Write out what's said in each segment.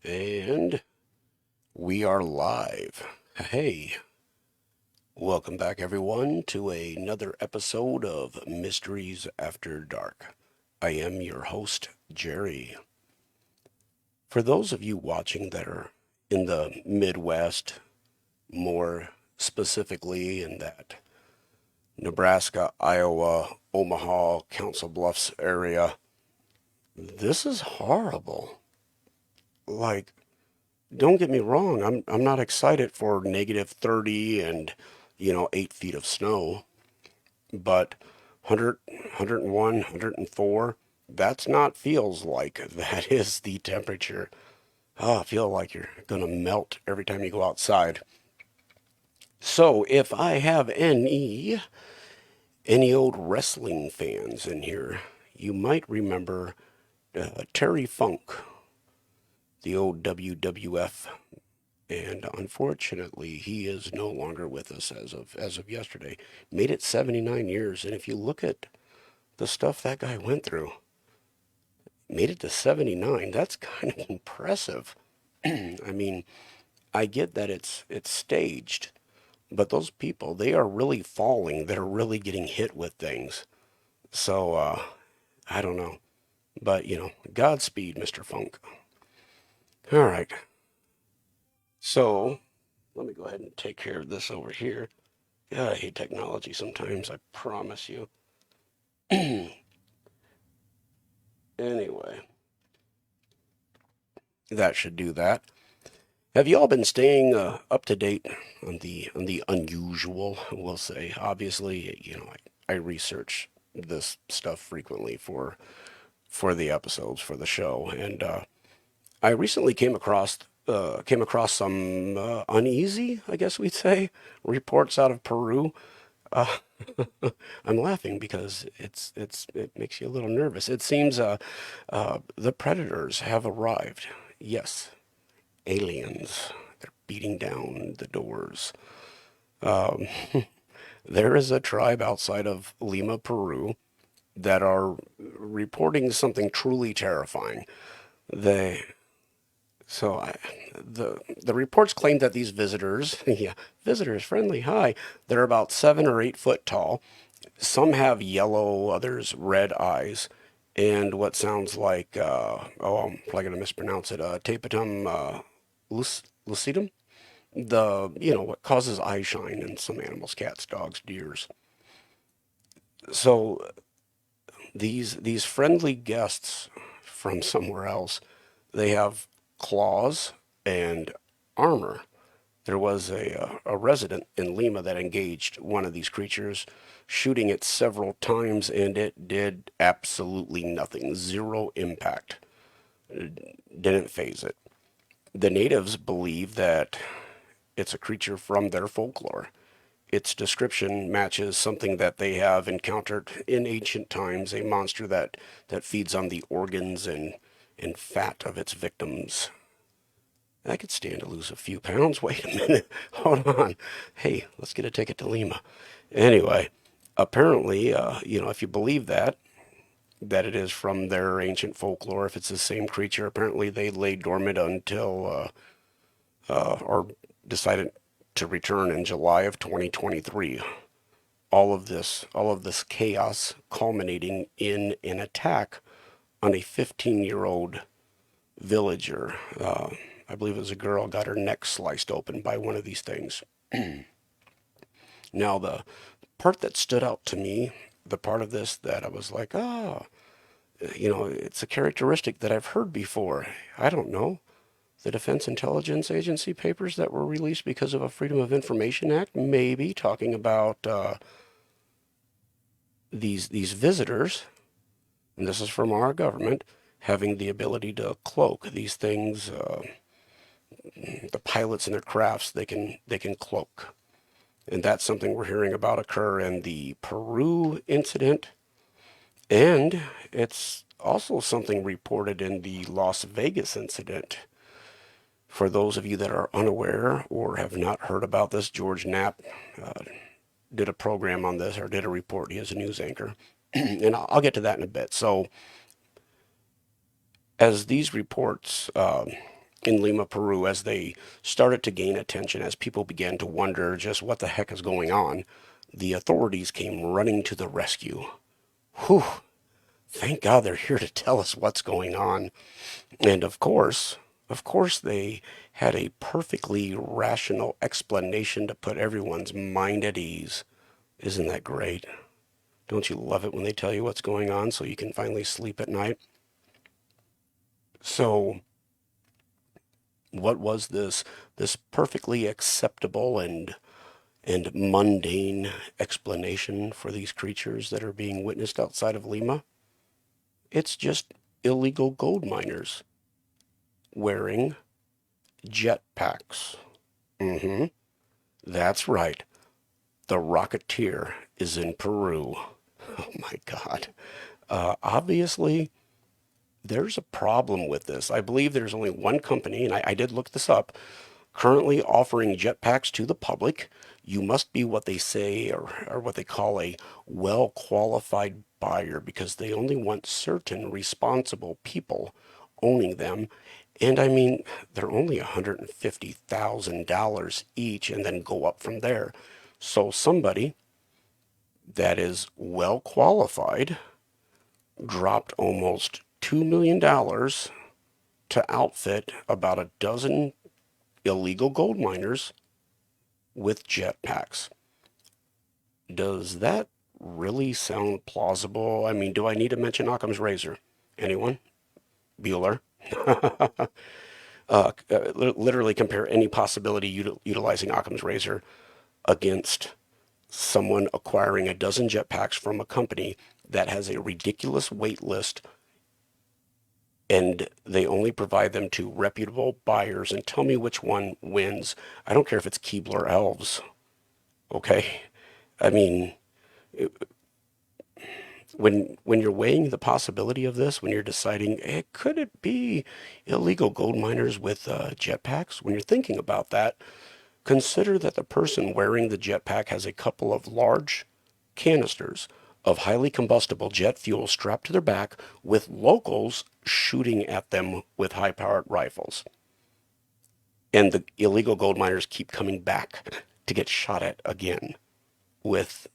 And we are live. Hey, welcome back everyone to another episode of Mysteries After Dark. I am your host, Jerry. For those of you watching that are in the Midwest, more specifically in that Nebraska, Iowa, Omaha, Council Bluffs area, this is horrible. Like, don't get me wrong, I'm not excited for -30 and 8 feet of snow, but 100, 101, 104, that's not feels like that is the temperature. Oh, I feel like you're gonna melt every time you go outside. So if I have any old wrestling fans in here, you might remember Terry Funk, the old WWF. And unfortunately, he is no longer with us as of yesterday. Made it 79 years, and if you look at the stuff that guy went through, made it to 79. That's kind of impressive. I mean, I get that it's staged, but those people, they are really falling. They're really getting hit with things. So I don't know, but Godspeed, Mr. Funk. All right. So let me go ahead and take care of this over here. God, I hate technology sometimes, I promise you. Anyway, that should do that. Have you all been staying up to date on the unusual? We'll say. Obviously, I research this stuff frequently for the episodes for the show, and I recently came across some uneasy, I guess we'd say, reports out of Peru. Uh, I'm laughing because it makes you a little nervous. It seems the predators have arrived. Yes, aliens. They're beating down the doors. Um, there is a tribe outside of Lima, Peru, that are reporting something truly terrifying. They so I, the reports claim that these visitors, yeah, visitors friendly, hi, they're about 7 or 8 foot tall. Some have yellow, others red eyes, and what sounds like, I'm probably going to mispronounce it, tapetum lucidum, what causes eye shine in some animals, cats, dogs, deers. So these friendly guests from somewhere else, they have claws and armor. There was a resident in Lima that engaged one of these creatures, shooting it several times, and it did absolutely nothing. Zero impact. It didn't phase it. The natives believe that it's a creature from their folklore. Its description matches something that they have encountered in ancient times, a monster that feeds on the organs and fat of its victims. I could stand to lose a few pounds. Wait a minute. Hold on. Hey, let's get a ticket to Lima. Anyway, apparently, if you believe that it is from their ancient folklore, if it's the same creature, apparently they lay dormant until, or decided to return in July of 2023. All of this chaos culminating in an attack on a 15-year-old villager. I believe it was a girl, got her neck sliced open by one of these things. Now, the part that stood out to me, the part of this that I was like, it's a characteristic that I've heard before. I don't know. The Defense Intelligence Agency papers that were released because of a Freedom of Information Act, maybe talking about these visitors, and this is from our government, having the ability to cloak these things. The pilots in their crafts, they can cloak. And that's something we're hearing about occur in the Peru incident. And it's also something reported in the Las Vegas incident. For those of you that are unaware or have not heard about this, George Knapp did a program on this, or did a report. He is a news anchor. And I'll get to that in a bit. So, as these reports in Lima, Peru, as they started to gain attention, as people began to wonder just what the heck is going on, the authorities came running to the rescue. Whew, thank God they're here to tell us what's going on. And of course, they had a perfectly rational explanation to put everyone's mind at ease. Isn't that great? Don't you love it when they tell you what's going on so you can finally sleep at night? So, what was this perfectly acceptable and mundane explanation for these creatures that are being witnessed outside of Lima? It's just illegal gold miners wearing jetpacks. Mm-hmm. That's right. The Rocketeer is in Peru. Oh my God. Obviously, there's a problem with this. I believe there's only one company, and I did look this up, currently offering jetpacks to the public. You must be what they say or what they call a well qualified buyer because they only want certain responsible people owning them. And I mean, they're only $150,000 each and then go up from there. So somebody that is well qualified dropped almost $2 million to outfit about a dozen illegal gold miners with jetpacks. Does that really sound plausible? I mean, do I need to mention Occam's razor? Anyone? Bueller? Literally compare any possibility utilizing Occam's razor against someone acquiring a dozen jetpacks from a company that has a ridiculous wait list and they only provide them to reputable buyers, and tell me which one wins. I don't care if it's Keebler Elves, okay? I mean, when you're weighing the possibility of this, when you're deciding, hey, could it be illegal gold miners with jetpacks? When you're thinking about that, consider that the person wearing the jetpack has a couple of large canisters of highly combustible jet fuel strapped to their back with locals shooting at them with high-powered rifles. And the illegal gold miners keep coming back to get shot at again with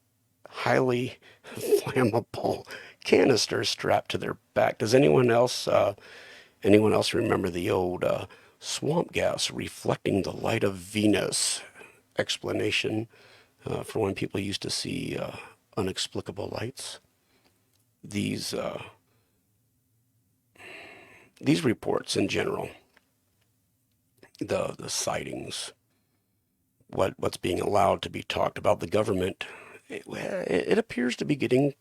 highly flammable canisters strapped to their back. Does anyone else remember the old swamp gas reflecting the light of Venus explanation for when people used to see unexplicable lights? These uh, these reports in general, the sightings, what's being allowed to be talked about, the government, it appears to be getting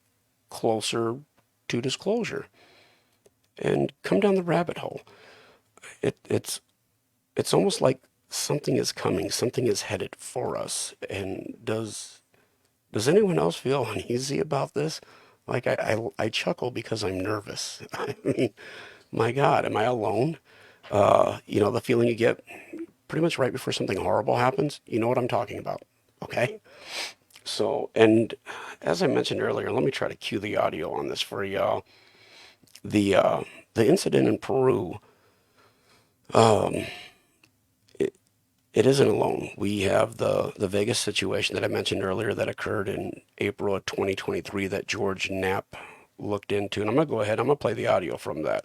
closer to disclosure and come down the rabbit hole. It's almost like something is coming, something is headed for us. And does anyone else feel uneasy about this? Like I chuckle because I'm nervous. I mean, my God, am I alone? The feeling you get pretty much right before something horrible happens. You know what I'm talking about, okay? So, and as I mentioned earlier, let me try to cue the audio on this for y'all. The uh, the incident in Peru, it, it isn't alone. We have the Vegas situation that I mentioned earlier that occurred in April of 2023 that George Knapp looked into, and I'm gonna go ahead. I'm gonna play the audio from that.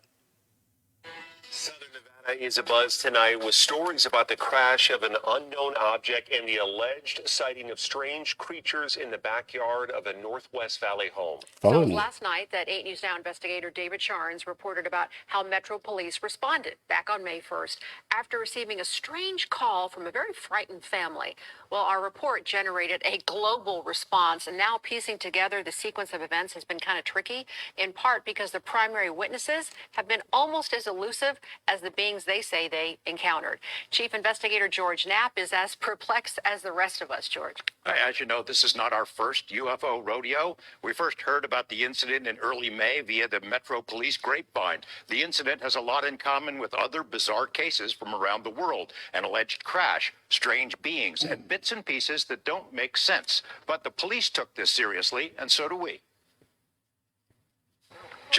Southern Nevada is abuzz tonight with stories about the crash of an unknown object and the alleged sighting of strange creatures in the backyard of a Northwest Valley home. Fun. So last night, that 8 News Now investigator David Charnes reported about how Metro Police responded back on May 1st after receiving a strange call from a very frightened family. Well, our report generated a global response, and now piecing together the sequence of events has been kind of tricky, in part because the primary witnesses have been almost as elusive as the beings they say they encountered. Chief Investigator George Knapp is as perplexed as the rest of us, George. As you know, this is not our first UFO rodeo. We first heard about the incident in early May via the Metro Police grapevine. The incident has a lot in common with other bizarre cases from around the world: an alleged crash, strange beings, and bits and pieces that don't make sense. But the police took this seriously, and so do we.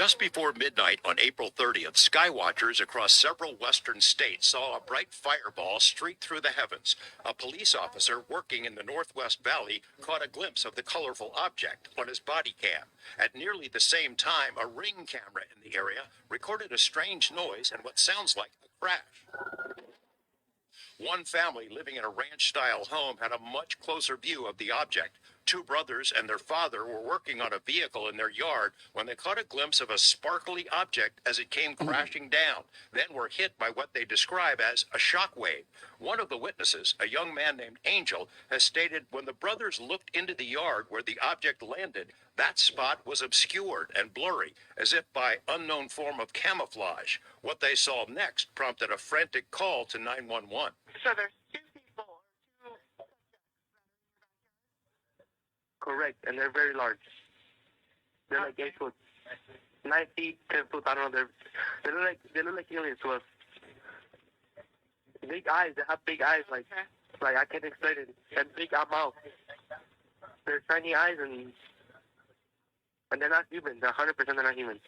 Just before midnight on April 30th, skywatchers across several western states saw a bright fireball streak through the heavens. A police officer working in the Northwest Valley caught a glimpse of the colorful object on his body cam. At nearly the same time, a Ring camera in the area recorded a strange noise and what sounds like a crash. One family living in a ranch-style home had a much closer view of the object. Two brothers and their father were working on a vehicle in their yard when they caught a glimpse of a sparkly object as it came crashing down, then were hit by what they describe as a shock wave. One of the witnesses, a young man named Angel, has stated when the brothers looked into the yard where the object landed, that spot was obscured and blurry, as if by unknown form of camouflage. What they saw next prompted a frantic call to 911. So there's two people, or two. Correct, and they're very large. They're like 8 foot, 9 feet, 10 foot. I don't know. They look like aliens to us. Big eyes. They have big eyes. Like I can't explain it. And big mouth. They're shiny eyes, and they're not human. They're 100% they're not human.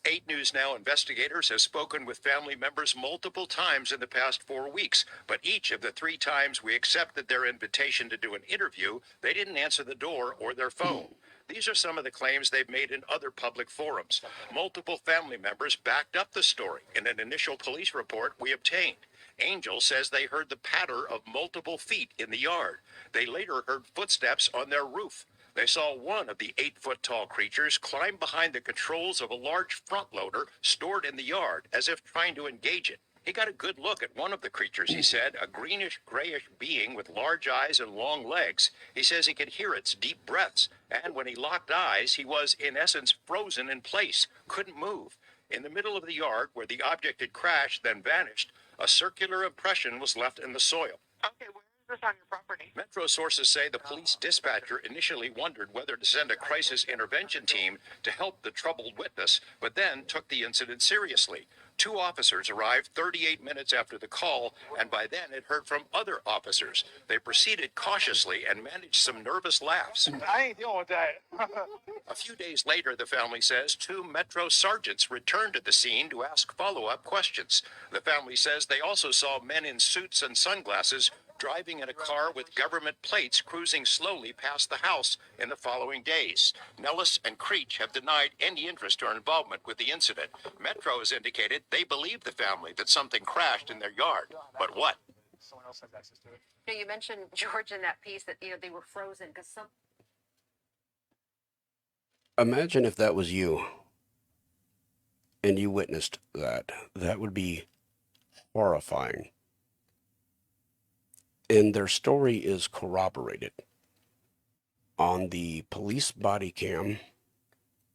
8 News Now investigators have spoken with family members multiple times in the past 4 weeks, but each of the 3 times we accepted their invitation to do an interview, they didn't answer the door or their phone. These are some of the claims they've made in other public forums. Multiple family members backed up the story in an initial police report we obtained. Angel says they heard the patter of multiple feet in the yard. They later heard footsteps on their roof. They saw one of the 8-foot-tall creatures climb behind the controls of a large front loader stored in the yard as if trying to engage it. He got a good look at one of the creatures, he said, a greenish-grayish being with large eyes and long legs. He says he could hear its deep breaths, and when he locked eyes, he was, in essence, frozen in place, couldn't move. In the middle of the yard, where the object had crashed, then vanished, a circular impression was left in the soil. Okay, where is this on your property? Metro sources say the police dispatcher initially wondered whether to send a crisis intervention team to help the troubled witness, but then took the incident seriously. 2 officers arrived 38 minutes after the call, and by then had heard from other officers. They proceeded cautiously and managed some nervous laughs. I ain't dealing with that. A few days later, the family says 2 Metro sergeants returned to the scene to ask follow-up questions. The family says they also saw men in suits and sunglasses driving in a car with government plates cruising slowly past the house in the following days. Nellis and Creech have denied any interest or involvement with the incident. Metro has indicated they believe the family that something crashed in their yard. But what? Someone else has access to it. You mentioned, George, in that piece that, they were frozen because some. Imagine if that was you and you witnessed that. That would be horrifying. And their story is corroborated. On the police body cam,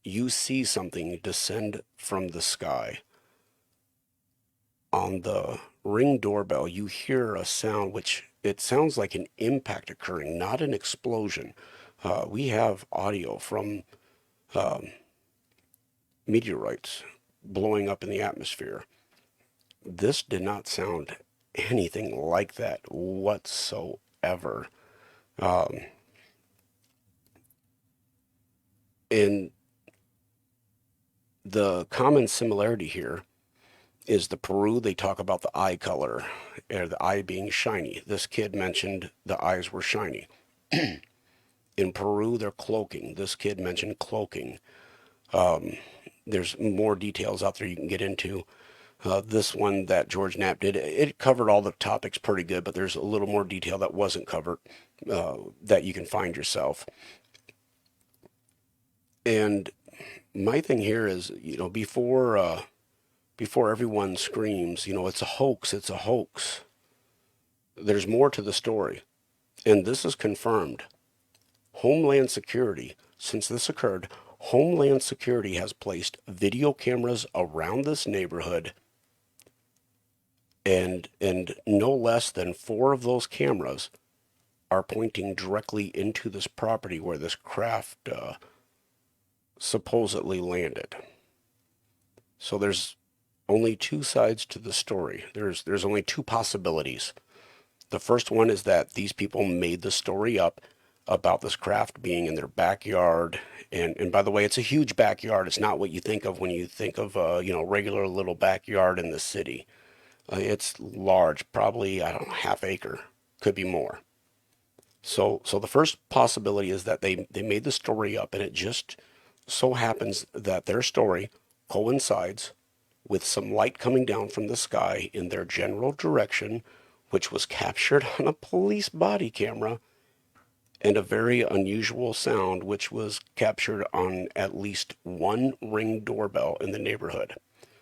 you see something descend from the sky. On the Ring doorbell, you hear a sound which it sounds like an impact occurring, not an explosion. We have audio from meteorites blowing up in the atmosphere. This did not sound anything like that whatsoever. And the common similarity here is the Peru, they talk about the eye color, or the eye being shiny. This kid mentioned the eyes were shiny. In Peru, they're cloaking. This kid mentioned cloaking. There's more details out there you can get into. This one that George Knapp did, it covered all the topics pretty good, but there's a little more detail that wasn't covered that you can find yourself. And my thing here is, before everyone screams, it's a hoax, it's a hoax. There's more to the story. And this is confirmed. Homeland Security, since this occurred, Homeland Security has placed video cameras around this neighborhood, and no less than 4 of those cameras are pointing directly into this property where this craft supposedly landed. So there's only 2 sides to the story. There's only 2 possibilities. The first one is that these people made the story up about this craft being in their backyard. And by the way, it's a huge backyard. It's not what you think of when you think of regular little backyard in the city. It's large, probably, I don't know, half acre, could be more. So the first possibility is that they made the story up, and it just so happens that their story coincides with some light coming down from the sky in their general direction, which was captured on a police body camera, and a very unusual sound, which was captured on at least one Ring doorbell in the neighborhood.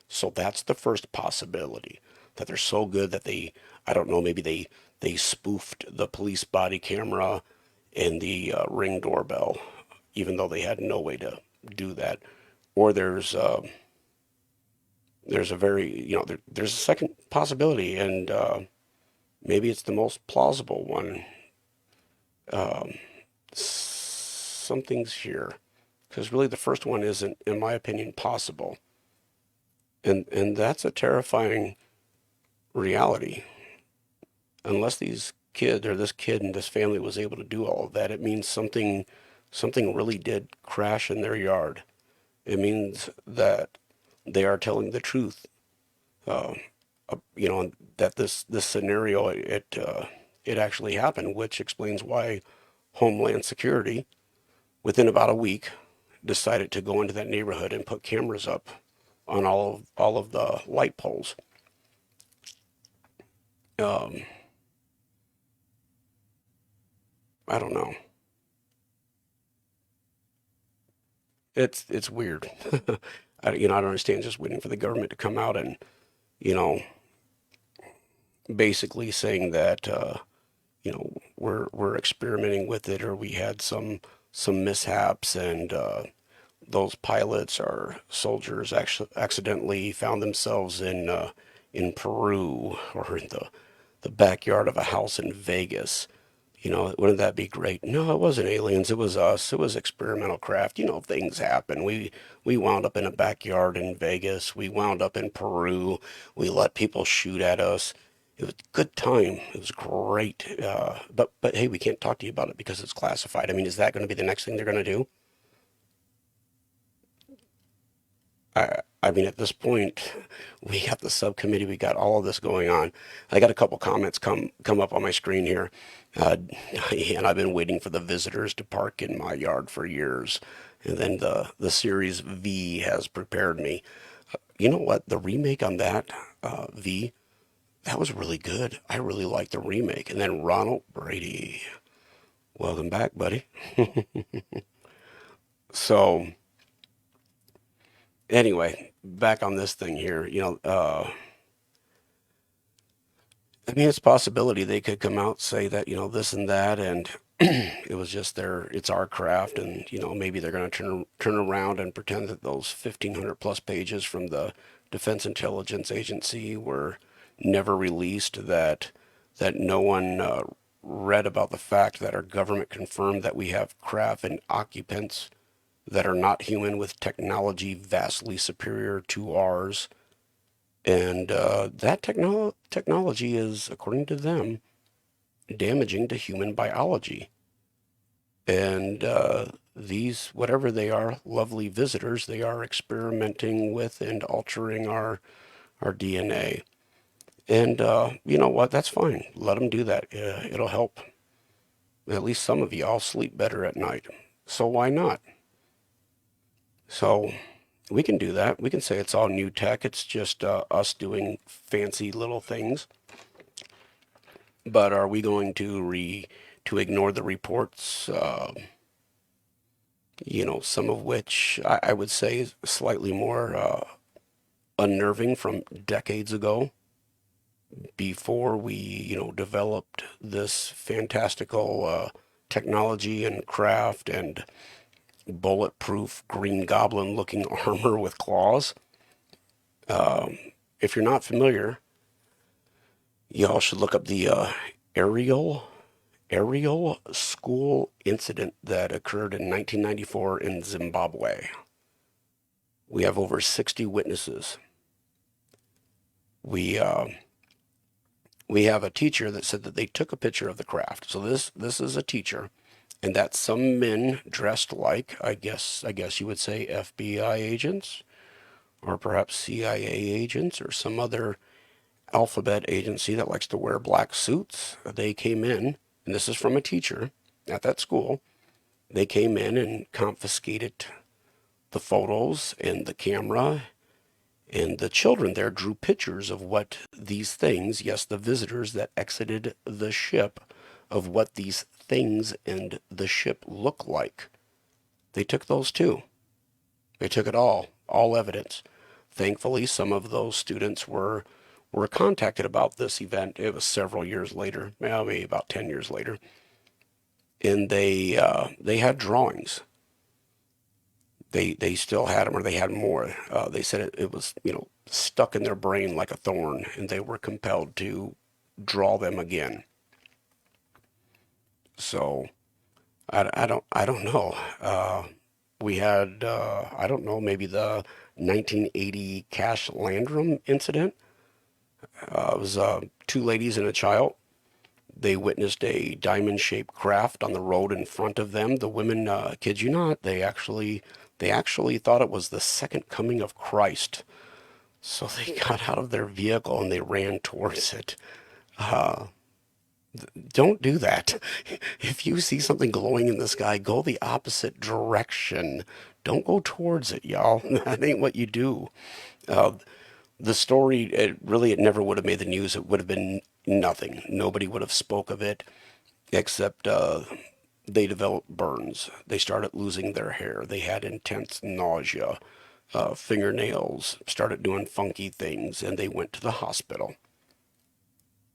So that's the first possibility, that they're so good that I don't know, maybe they spoofed the police body camera and the Ring doorbell, even though they had no way to do that. Or there's a very, there's a second possibility, and maybe it's the most plausible one. Something's here, because really the first one isn't, in my opinion, possible, and that's a terrifying reality. Unless these kid or this kid and this family was able to do all of that, it means something really did crash in their yard. It means that they are telling the truth. Uh, that this scenario it actually happened, which explains why Homeland Security, within about a week, decided to go into that neighborhood and put cameras up on all of the light poles. Um, I don't know. It's weird. I don't understand just waiting for the government to come out and you know basically saying that we're experimenting with it, or we had some mishaps, and those pilots or soldiers actually accidentally found themselves in Peru, or in the backyard of a house in Vegas. Wouldn't that be great? No, it wasn't aliens. It was us. It was experimental craft. Things happen. We wound up in a backyard in Vegas. We wound up in Peru. We let people shoot at us. It was a good time. It was great. But hey, we can't talk to you about it because it's classified. I mean, is that going to be the next thing they're going to do? I mean, at this point, we got the subcommittee, we got all of this going on. I got a couple comments come up on my screen here, uh, and I've been waiting for the visitors to park in my yard for years, and then the Series V has prepared me. You know what? The remake on that V, that was really good. I really liked the remake. And then Ronald Brady, welcome back, buddy. So anyway, back on this thing here, I mean, it's a possibility they could come out, say that, this and that, and it was just it's our craft, and, maybe they're going to turn around and pretend that those 1,500 plus pages from the Defense Intelligence Agency were never released, that no one read about the fact that our government confirmed that we have craft and occupants that are not human with technology vastly superior to ours. And that technology is, according to them, damaging to human biology. And these, whatever they are, lovely visitors, they are experimenting with and altering our DNA. And you know what? That's fine. Let them do that. It'll help at least some of y'all sleep better at night. So why not? So we can do that. We can say it's all new tech. It's just us doing fancy little things. But are we going to ignore the reports? Some of which I would say is slightly more unnerving, from decades ago, before we developed this fantastical technology and craft and bulletproof Green Goblin looking armor with claws. If you're not familiar, y'all should look up the aerial school incident that occurred in 1994 in Zimbabwe. We have over 60 witnesses. We we have a teacher that said that they took a picture of the craft. So this is a teacher and that some men dressed like, I guess you would say FBI agents, or perhaps CIA agents, or some other alphabet agency that likes to wear black suits. They came in, and this is from a teacher at that school. They came in and confiscated the photos and the camera, and the children there drew pictures of what these things, yes, the visitors that exited the ship, of what these things and the ship look like. They took those too. They took it all evidence. Thankfully, some of those students were contacted about this event. It was several years later, maybe about 10 years later, and they had drawings. They still had them, or they had more. They said it was stuck in their brain like a thorn, and they were compelled to draw them again. So I don't know. We had I don't know, maybe the 1980 Cash Landrum incident. It was two ladies and a child. They witnessed a diamond-shaped craft on the road in front of them. The women, kid you not, they actually thought it was the second coming of Christ. So they got out of their vehicle and they ran towards it. Uh, don't do that. If you see something glowing in the sky, go the opposite direction. Don't go towards it, y'all. That ain't what you do. Uh, the story, it never would have made the news. It would have been nothing. Nobody would have spoke of it, except they developed burns. They started losing their hair. They had intense nausea, fingernails, started doing funky things, and they went to the hospital.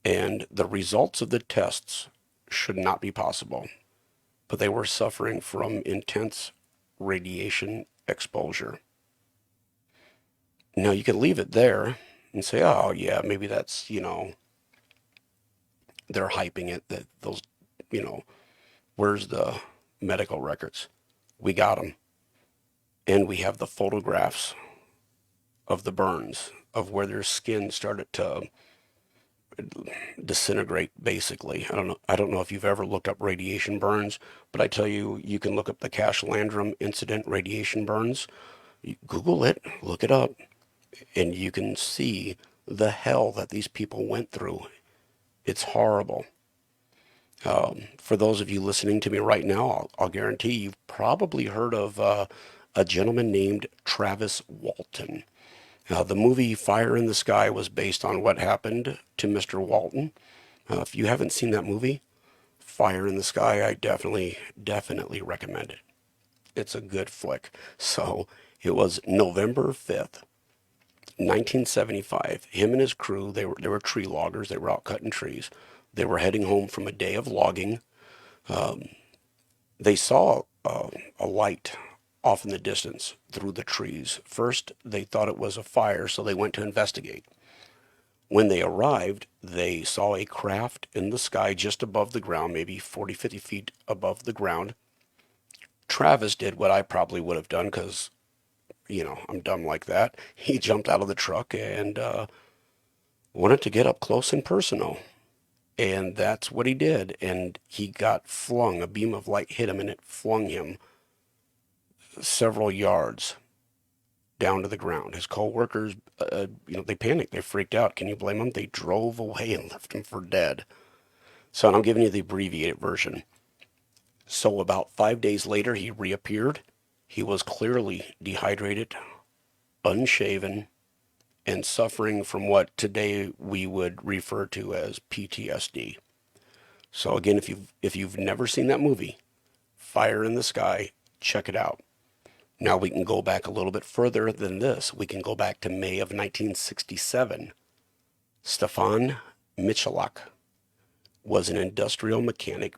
And the results of the tests should not be possible, but they were suffering from intense radiation exposure. Now, you could leave it there and say, oh, yeah, maybe that's, they're hyping it, that those, you know, where's the medical records? We got them. And we have the photographs of the burns, of where their skin started to disintegrate, basically. I don't know if you've ever looked up radiation burns, but I tell you, you can look up the Cash Landrum incident radiation burns. Google it, look it up, and you can see the hell that these people went through. It's horrible. For those of you listening to me right now, I'll guarantee you've probably heard of a gentleman named Travis Walton. The movie Fire in the Sky was based on what happened to Mr. Walton. If you haven't seen that movie, Fire in the Sky, I definitely recommend it. It's a good flick. So it was November 5th, 1975. Him and his crew, they were tree loggers. They were out cutting trees. They were heading home from a day of logging. They saw a light off in the distance through the trees. First, they thought it was a fire, so they went to investigate. When they arrived, they saw a craft in the sky just above the ground, maybe 40, 50 feet above the ground. Travis did what I probably would have done because, I'm dumb like that. He jumped out of the truck and wanted to get up close and personal. And that's what he did. And he got flung. A beam of light hit him and it flung him several yards down to the ground. His co-workers, they panicked. They freaked out. Can you blame them? They drove away and left him for dead. So I'm giving you the abbreviated version. So about 5 days later, he reappeared. He was clearly dehydrated, unshaven, and suffering from what today we would refer to as PTSD. So again, if you've never seen that movie, Fire in the Sky, check it out. Now we can go back a little bit further than this. We can go back to May of 1967. Stefan Michalak was an industrial mechanic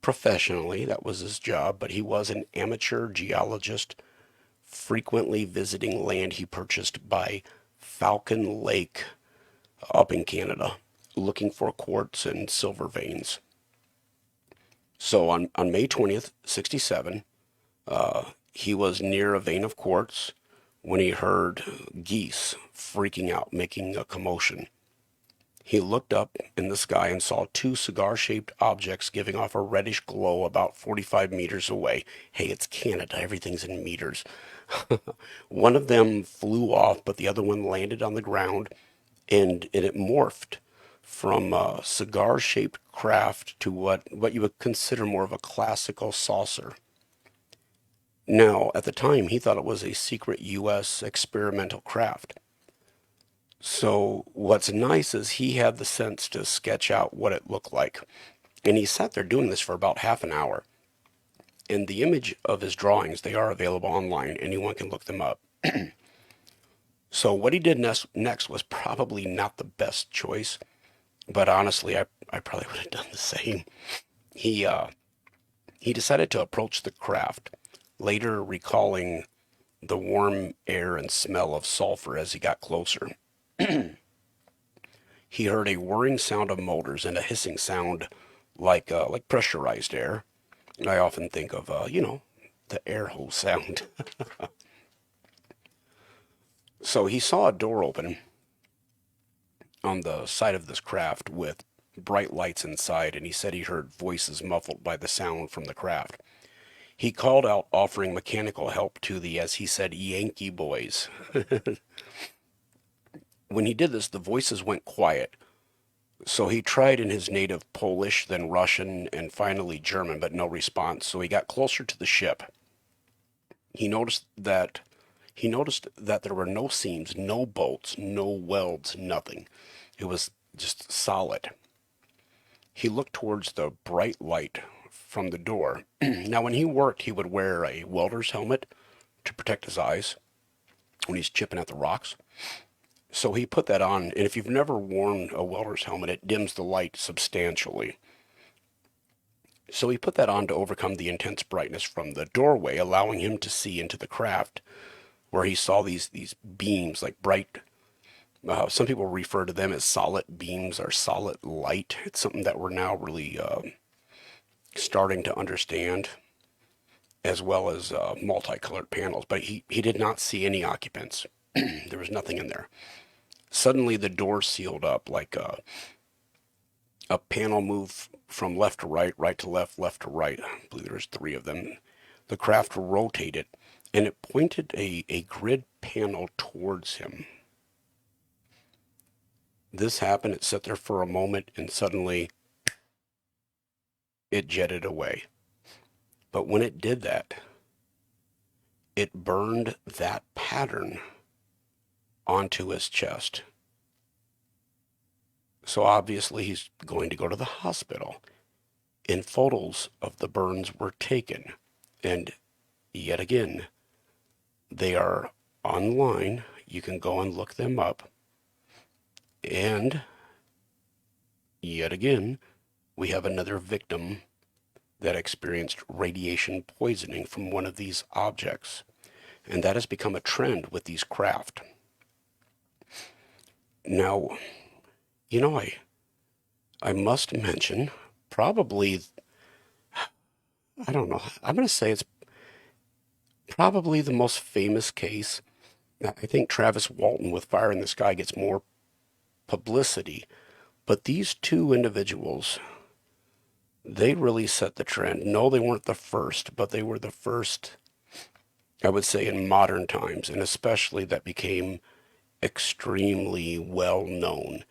professionally. That was his job, but he was an amateur geologist frequently visiting land he purchased by Falcon Lake up in Canada, looking for quartz and silver veins. So on May 20th, 67, he was near a vein of quartz when he heard geese freaking out, making a commotion. He looked up in the sky and saw two cigar-shaped objects giving off a reddish glow about 45 meters away. Hey, it's Canada. Everything's in meters. One of them flew off, but the other one landed on the ground, and it morphed from a cigar-shaped craft to what you would consider more of a classical saucer. Now, at the time, he thought it was a secret U.S. experimental craft. So what's nice is he had the sense to sketch out what it looked like. And he sat there doing this for about half an hour. And the image of his drawings, they are available online. Anyone can look them up. So what he did next was probably not the best choice. But honestly, I probably would have done the same. He, uh, he decided to approach the craft, later recalling the warm air and smell of sulfur as he got closer. He heard a whirring sound of motors and a hissing sound like pressurized air. And I often think of the air hose sound. So he saw a door open on the side of this craft with bright lights inside, and he said he heard voices muffled by the sound from the craft. He called out, offering mechanical help to the, as he said, Yankee boys. When he did this, the voices went quiet. So he tried in his native Polish, then Russian, and finally German, but no response. So he got closer to the ship. He noticed that he noticed that there were no seams, no bolts, no welds, nothing. It was just solid. He looked towards the bright light from the door. Now, when he worked, he would wear a welder's helmet to protect his eyes when he's chipping at the rocks. So he put that on, and if you've never worn a welder's helmet, it dims the light substantially. So he put that on to overcome the intense brightness from the doorway, allowing him to see into the craft, where he saw these beams, like bright. Some people refer to them as solid beams or solid light. It's something that we're now really starting to understand, as well as multicolored panels. But he did not see any occupants. There was nothing in there. Suddenly, the door sealed up like a panel moved from left to right, right to left, left to right. I believe there's three of them. The craft rotated, and it pointed a grid panel towards him. This happened, it sat there for a moment, and suddenly it jetted away. But when it did that, it burned that pattern onto his chest. So obviously he's going to go to the hospital. And photos of the burns were taken. And yet again, they are online. You can go and look them up. And yet again, we have another victim that experienced radiation poisoning from one of these objects. And that has become a trend with these craft. Now, I must mention, probably, I don't know, I'm going to say it's probably the most famous case. I think Travis Walton with Fire in the Sky gets more publicity, but these two individuals, they really set the trend. No, they weren't the first, but they were the first, I would say, in modern times, and especially that became extremely well known,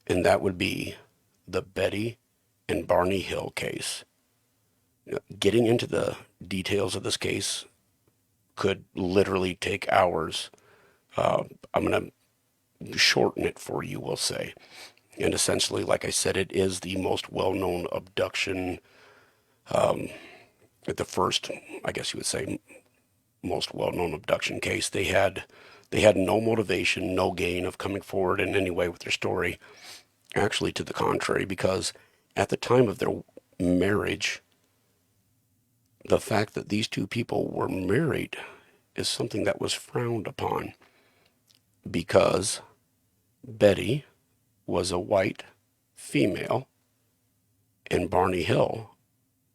and that would be the Betty and Barney Hill case. Getting into the details of this case could literally take hours. I'm going to shorten it for you, we'll say. And essentially, like I said, it is the most well-known abduction, the first, I guess you would say, most well-known abduction case. They had no motivation, no gain of coming forward in any way with their story. Actually, to the contrary, because at the time of their marriage, the fact that these two people were married is something that was frowned upon, because Betty was a white female and Barney Hill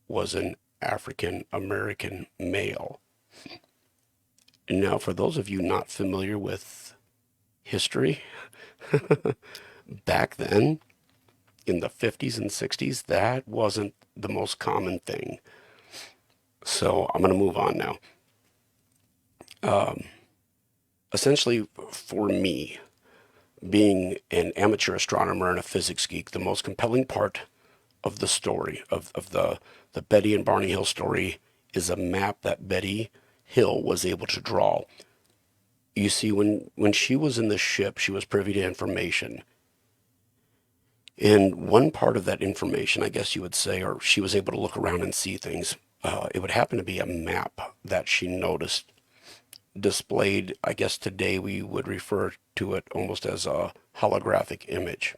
was an African American male. Now, for those of you not familiar with history, Back then, in the 50s and 60s, that wasn't the most common thing. So I'm going to move on now. Essentially, for me, being an amateur astronomer and a physics geek, the most compelling part of the story, of the Betty and Barney Hill story, is a map that Betty Hill was able to draw. You see, when she was in the ship, she was privy to information. And one part of that information, I guess you would say, or she was able to look around and see things, it would happen to be a map that she noticed displayed. I guess today we would refer to it almost as a holographic image.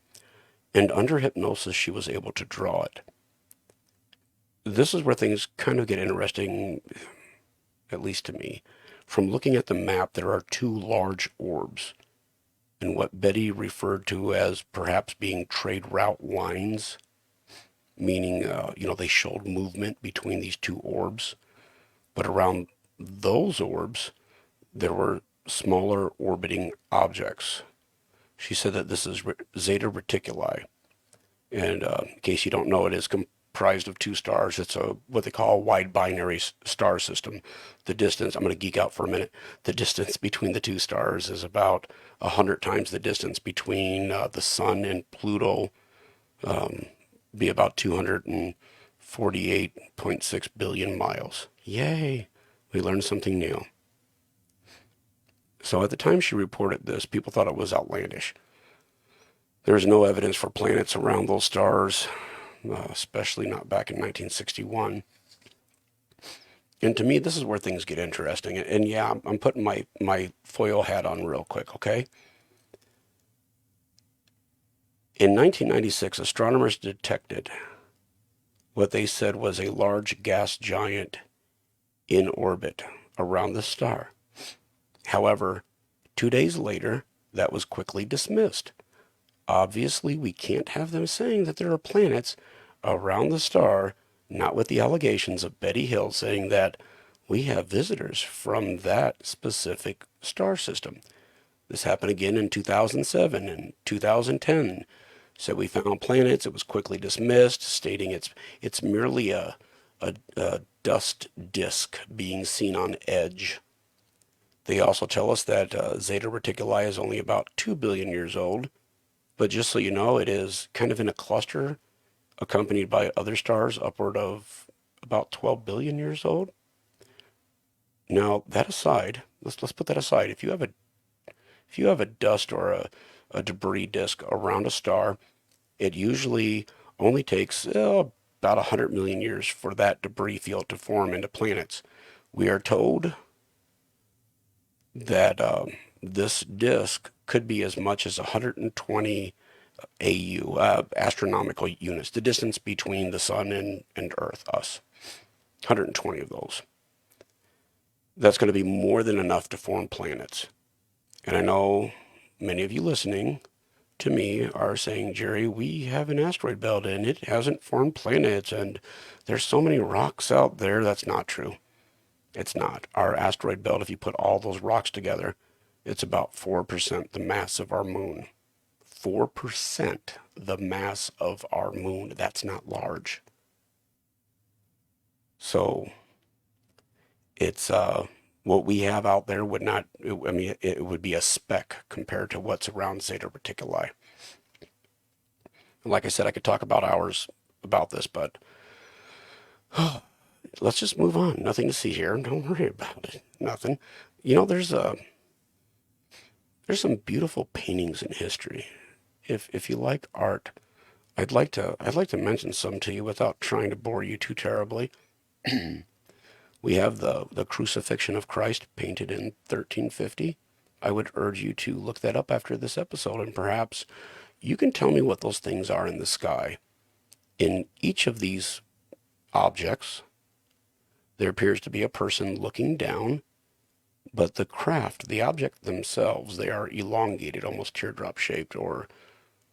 And under hypnosis, she was able to draw it. This is where things kind of get interesting, at least to me. From looking at the map, there are two large orbs, and what Betty referred to as perhaps being trade route lines, meaning, they showed movement between these two orbs. But around those orbs, there were smaller orbiting objects. She said that this is Zeta Reticuli. And in case you don't know, it is comprised of two stars. It's what they call a wide binary star system. The distance, I'm going to geek out for a minute, the distance between the two stars is about 100 times the distance between the sun and Pluto, be about 248.6 billion miles. Yay! We learned something new. So at the time she reported this, people thought it was outlandish. There's no evidence for planets around those stars, especially not back in 1961. And to me, this is where things get interesting. And yeah, I'm putting my foil hat on real quick, okay? In 1996, astronomers detected what they said was a large gas giant in orbit around the star. However, 2 days later, that was quickly dismissed. Obviously, we can't have them saying that there are planets around the star, not with the allegations of Betty Hill saying that we have visitors from that specific star system. This happened again in 2007 and 2010. Said we found planets. It was quickly dismissed, stating it's merely a dust disk being seen on edge. They also tell us that Zeta Reticuli is only about 2 billion years old. But just so you know, it is kind of in a cluster accompanied by other stars upward of about 12 billion years old. Now, that aside, let's put that aside. If you have a dust or a debris disk around a star, it usually only takes about 100 million years for that debris field to form into planets. We are told that this disk could be as much as 120 AU, astronomical units, the distance between the sun and Earth, us. 120 of those. That's going to be more than enough to form planets. And I know many of you listening to me are saying, Jerry, we have an asteroid belt and it hasn't formed planets, and there's so many rocks out there. That's not true. It's not. Our asteroid belt, if you put all those rocks together, it's about 4% the mass of our moon. 4% the mass of our moon. That's not large. So it's what we have out there would not, I mean, it would be a speck compared to what's around Zeta Reticuli. Like I said, I could talk about hours about this, but let's just move on. Nothing to see here. Don't worry about it. Nothing. There's some beautiful paintings in history. If you like art, I'd like to mention some to you without trying to bore you too terribly. We have the Crucifixion of Christ painted in 1350. I would urge you to look that up after this episode, and perhaps you can tell me what those things are in the sky. In each of these objects, there appears to be a person looking down, but the craft, the object themselves, they are elongated, almost teardrop shaped, or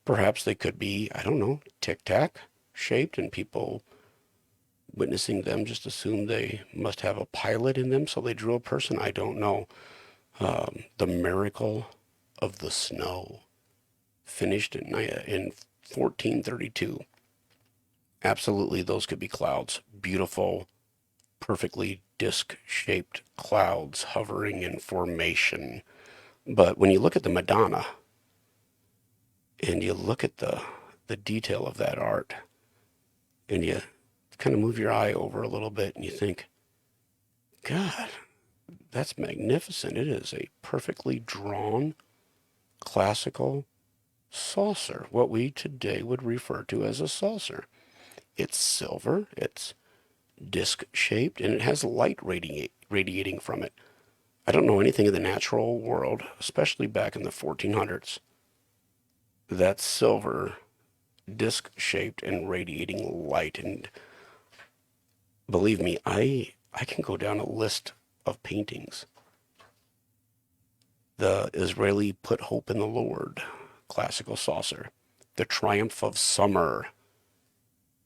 perhaps they could be, I don't know, tic-tac shaped, and people witnessing them just assume they must have a pilot in them, so they drew a person. I don't know. The miracle of the snow. finished in 1432. Absolutely, those could be clouds. Beautiful, perfectly disc-shaped clouds hovering in formation. But when you look at the Madonna and you look at the detail of that art and you kind of move your eye over a little bit and you think, God, that's magnificent. It is a perfectly drawn classical saucer, what we today would refer to as a saucer. It's silver, it's disc shaped, and it has light radiating from it. I don't know anything in the natural world, especially back in the 1400s, that's silver, disc shaped, and radiating light. And believe me, I can go down a list of paintings. The Israeli Put Hope in the Lord, classical saucer. The Triumph of Summer,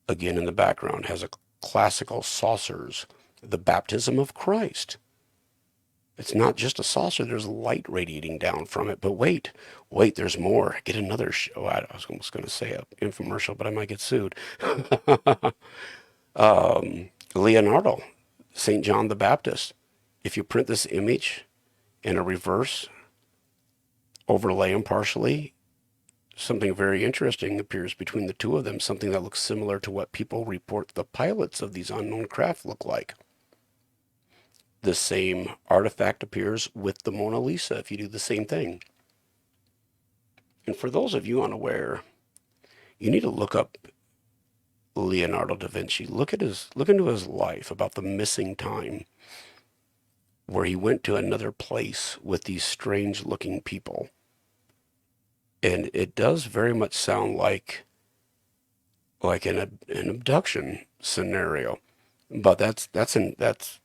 again in the background, has a classical saucers. The Baptism of Christ. It's not just a saucer, there's light radiating down from it. But wait, there's more. Get another show. I was almost going to say an infomercial, but I might get sued. Leonardo, St. John the Baptist. If you print this image in a reverse, overlay them partially, something very interesting appears between the two of them, something that looks similar to what people report the pilots of these unknown craft look like. The same artifact appears with the Mona Lisa if you do the same thing. And for those of you unaware, you need to look up Leonardo da Vinci. Look into his life about the missing time where he went to another place with these strange looking people. And it does very much sound like an abduction scenario. But that's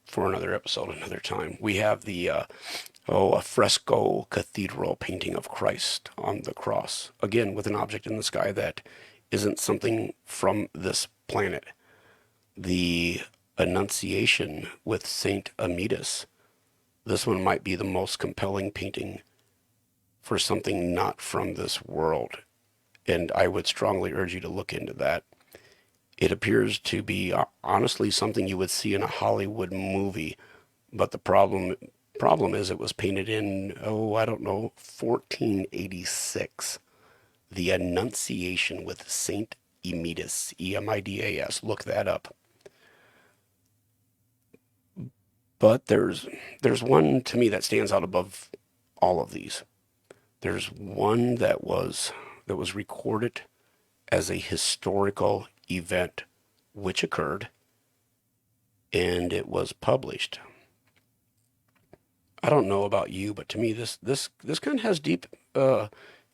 for another episode, another time. We have a fresco cathedral painting of Christ on the cross, again with an object in the sky that isn't something from this planet. The Annunciation with Saint Amidus. This one might be the most compelling painting for something not from this world, and I would strongly urge you to look into that. It appears to be honestly something you would see in a Hollywood movie, but the problem is it was painted in, I don't know, 1486. The Annunciation with Saint Emidas, Emidas. Look that up. But there's one to me that stands out above all of these. There's one that was recorded as a historical event which occurred, and it was published. I don't know about you, but to me this kind of has deep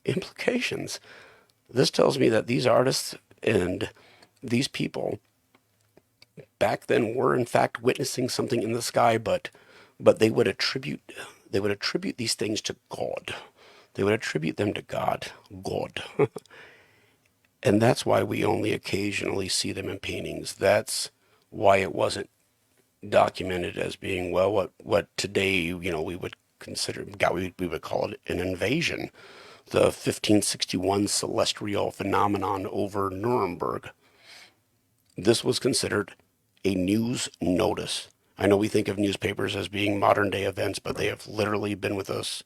implications. This tells me that these artists and these people back then were in fact witnessing something in the sky, but they would attribute these things to God. They would attribute them to God. And that's why we only occasionally see them in paintings. That's why it wasn't documented as being, well, what today, we would consider, God, we would call it an invasion. The 1561 celestial phenomenon over Nuremberg. This was considered a news notice. I know we think of newspapers as being modern day events, but they have literally been with us,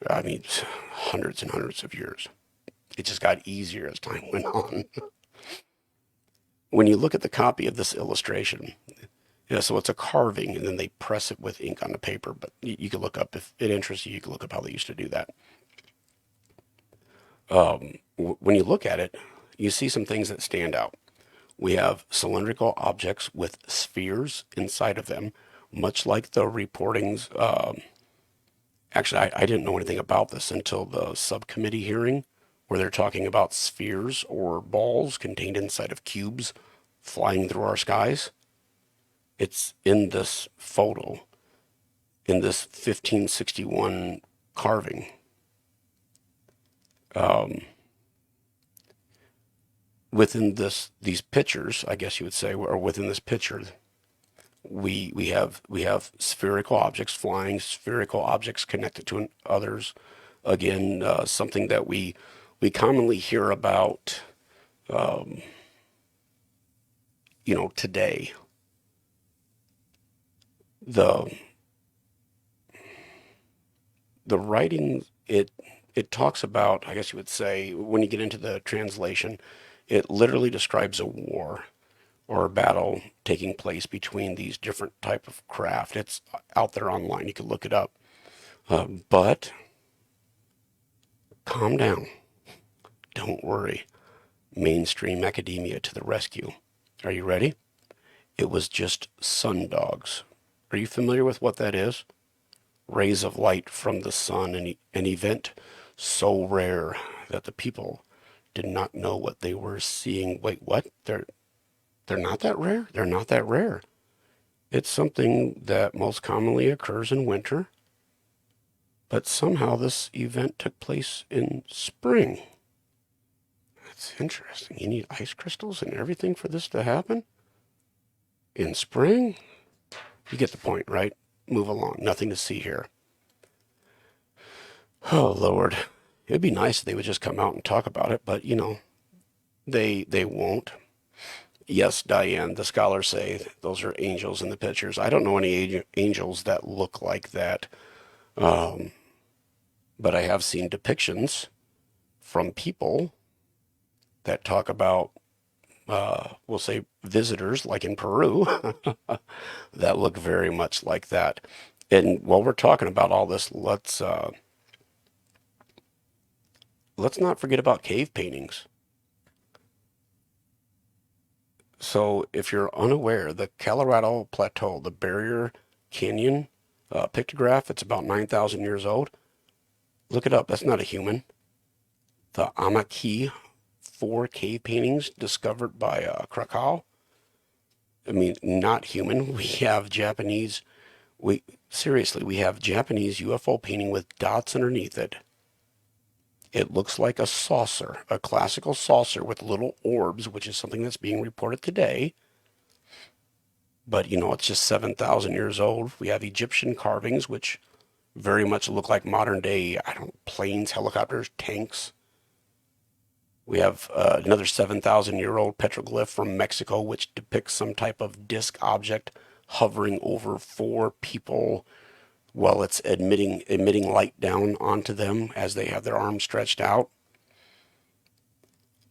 I mean, hundreds and hundreds of years. It just got easier as time went on. When you look at the copy of this illustration, so it's a carving and then they press it with ink on the paper, but you can look up, if it interests you, you can look up how they used to do that. When you look at it, you see some things that stand out. We have cylindrical objects with spheres inside of them, much like the reportings. Actually, I didn't know anything about this until the subcommittee hearing, where they're talking about spheres or balls contained inside of cubes flying through our skies. It's in this photo, in this 1561 carving. Within these pictures, I guess you would say, or within this picture, we have spherical objects flying, spherical objects connected to others. Again, something that we we commonly hear about, today, the the writing, it talks about, I guess you would say, when you get into the translation, it literally describes a war or a battle taking place between these different type of craft. It's out there online. You can look it up. But calm down. Don't worry. Mainstream academia to the rescue. Are you ready? It was just sundogs. Are you familiar with what that is? Rays of light from the sun, an event so rare that the people did not know what they were seeing. Wait, what? They're not that rare? They're not that rare. It's something that most commonly occurs in winter, but somehow this event took place in spring. That's interesting. You need ice crystals and everything for this to happen? In spring? You get the point, right? Move along. Nothing to see here. Oh, Lord. It'd be nice if they would just come out and talk about it, but they won't. Yes, Diane, the scholars say those are angels in the pictures. I don't know any angels that look like that, but I have seen depictions from people that talk about, we'll say, visitors, like in Peru, that look very much like that. And while we're talking about all this, let's not forget about cave paintings. So, if you're unaware, the Colorado Plateau, the Barrier Canyon pictograph, it's about 9,000 years old. Look it up. That's not a human. The Amaki 4 cave paintings discovered by Krakow. I mean, not human. We have Japanese. We have Japanese UFO painting with dots underneath it. It looks like a saucer, a classical saucer with little orbs, which is something that's being reported today. But it's just 7,000 years old. We have Egyptian carvings, which very much look like modern day, I don't know, planes, helicopters, tanks. We have another 7,000-year-old petroglyph from Mexico, which depicts some type of disc object hovering over 4 people while it's emitting light down onto them as they have their arms stretched out.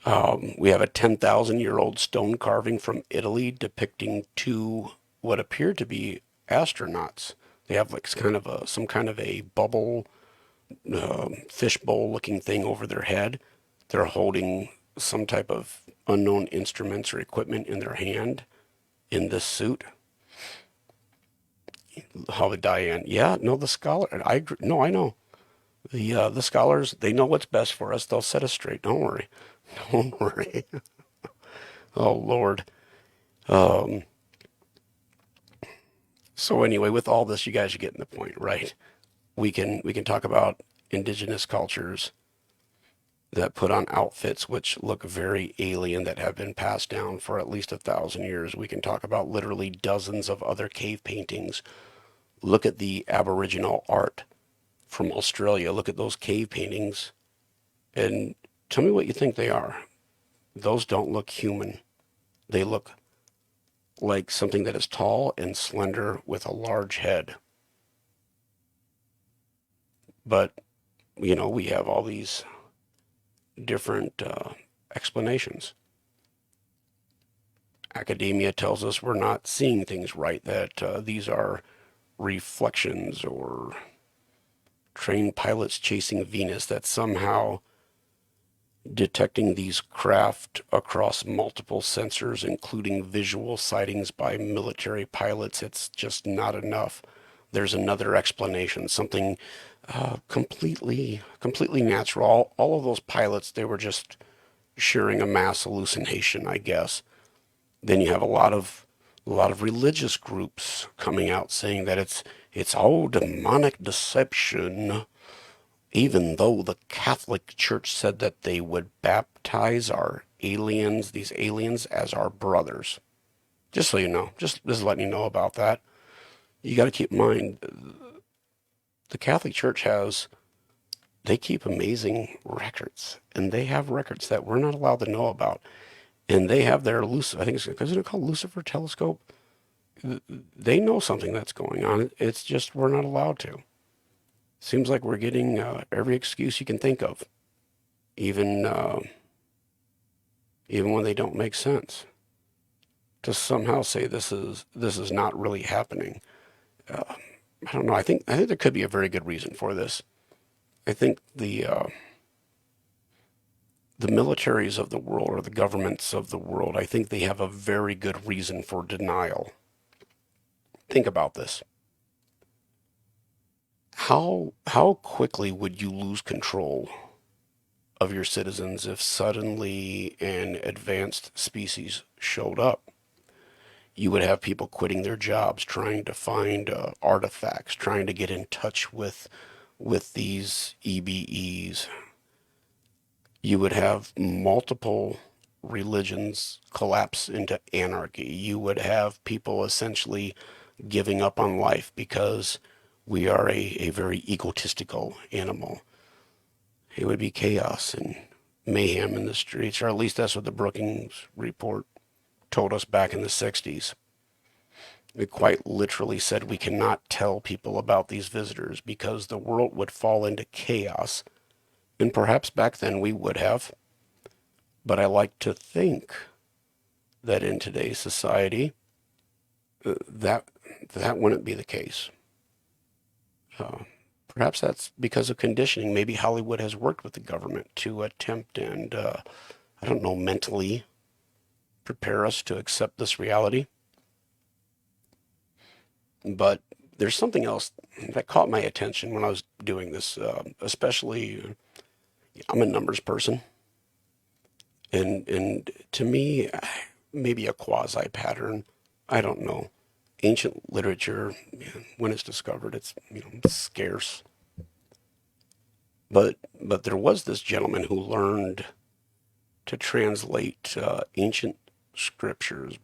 We have a 10,000-year-old stone carving from Italy depicting 2 what appear to be astronauts. They have like some kind of a bubble, fishbowl looking thing over their head. They're holding some type of unknown instruments or equipment in their hand in this suit. How Diane? Yeah, no, the scholar. I agree. No, I know. The scholars, they know what's best for us. They'll set us straight. Don't worry. Don't worry. Oh Lord. Um, so anyway, with all this, you guys are getting the point, right? We can talk about indigenous cultures that put on outfits which look very alien that have been passed down for at least 1,000 years. We can talk about literally dozens of other cave paintings. Look at the Aboriginal art from Australia. Look at those cave paintings and tell me what you think they are. Those don't look human. They look like something that is tall and slender with a large head. But, we have all these different explanations. Academia tells us we're not seeing things right, that these are reflections or trained pilots chasing Venus, that somehow detecting these craft across multiple sensors, including visual sightings by military pilots, it's just not enough. There's another explanation, something completely natural. All of those pilots, they were just sharing a mass hallucination, I guess. Then you have a lot of religious groups coming out saying that it's all demonic deception, even though the Catholic Church said that they would baptize these aliens as our brothers. Just so you know, just letting you know about that. You got to keep in mind, the Catholic Church has they keep amazing records, and they have records that we're not allowed to know about. And they have their Lucifer, I think isn't it called Lucifer telescope? They know something that's going on. It's just we're not allowed to. Seems like we're getting every excuse you can think of, even even when they don't make sense, to somehow say this is not really happening. Uh, I don't know. I think there could be a very good reason for this. I think the militaries of the world or the governments of the world, I think they have a very good reason for denial. Think about this. How quickly would you lose control of your citizens if suddenly an advanced species showed up? You would have people quitting their jobs, trying to find artifacts, trying to get in touch with these EBEs. You would have multiple religions collapse into anarchy. You would have people essentially giving up on life because we are a very egotistical animal. It would be chaos and mayhem in the streets, or at least that's what the Brookings Report told us back in the 60s. It quite literally said we cannot tell people about these visitors because the world would fall into chaos. And perhaps back then we would have. But I like to think that in today's society, that that wouldn't be the case. Uh, Perhaps that's because of conditioning. Maybe Hollywood has worked with the government to attempt and, I don't know, mentally prepare us to accept this reality. But there's something else that caught my attention when I was doing this, especially I'm a numbers person. And to me, maybe a quasi pattern. I don't know. Ancient literature, when it's discovered, it's scarce. But there was this gentleman who learned to translate ancient scriptures,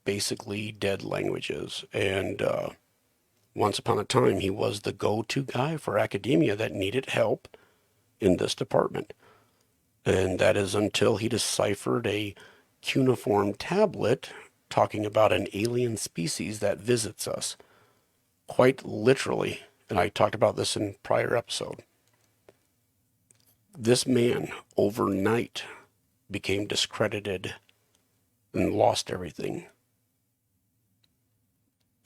basically dead languages, and once upon a time he was the go-to guy for academia that needed help in this department. And that is until he deciphered a cuneiform tablet talking about an alien species that visits us. Quite literally, and I talked about this in prior episode. This man overnight became discredited and lost everything.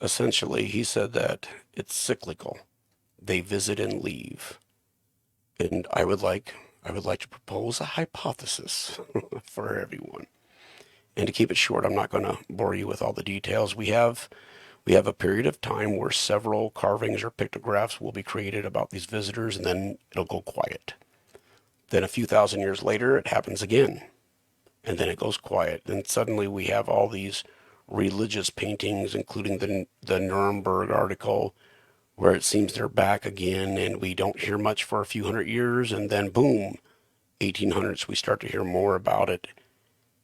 Essentially, he said that it's cyclical. They visit and leave. And I would like to propose a hypothesis for everyone. And to keep it short, I'm not going to bore you with all the details. We have a period of time where several carvings or pictographs will be created about these visitors, and then it'll go quiet. Then a few thousand years later, it happens again, and then it goes quiet. And suddenly we have all these religious paintings, including the Nuremberg article, where it seems they're back again, and we don't hear much for a few hundred years, and then boom, 1800s, we start to hear more about it,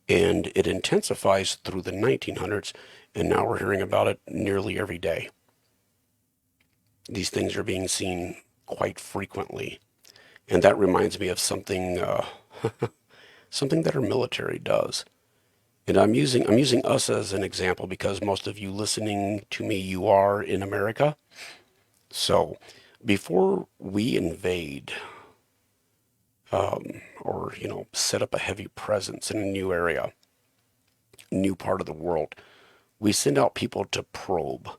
and it intensifies through the 1900s, and now we're hearing about it nearly every day. These things are being seen quite frequently, and that reminds me of something something that our military does. And I'm using us as an example because most of you listening to me, you are in America. So before we invade or set up a heavy presence in a new area, new part of the world, we send out people to probe,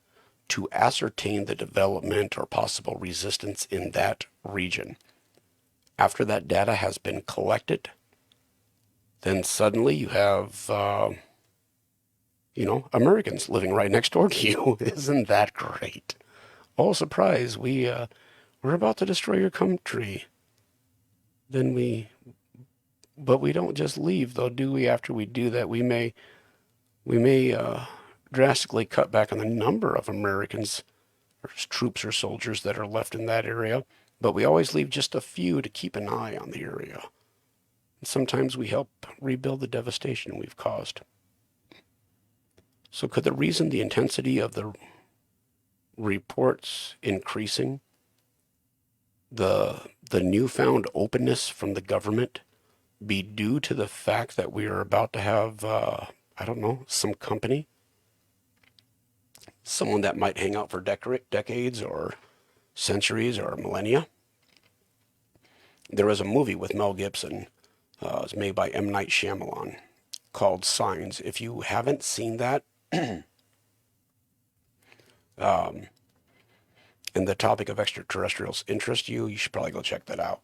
to ascertain the development or possible resistance in that region. After that data has been collected, then suddenly you have, Americans living right next door to you. Isn't that great? Oh, surprise! We're about to destroy your country. Then but we don't just leave, though, do we? After we do that, we may drastically cut back on the number of Americans or troops or soldiers that are left in that area, but we always leave just a few to keep an eye on the area. And sometimes we help rebuild the devastation we've caused. So could the reason the intensity of the reports increasing the newfound openness from the government be due to the fact that we are about to have, I don't know, some company, someone that might hang out for decades or centuries or millennia? There was a movie with Mel Gibson. It was made by M. Night Shyamalan called Signs. If you haven't seen that, and the topic of extraterrestrials interest you, you should probably go check that out.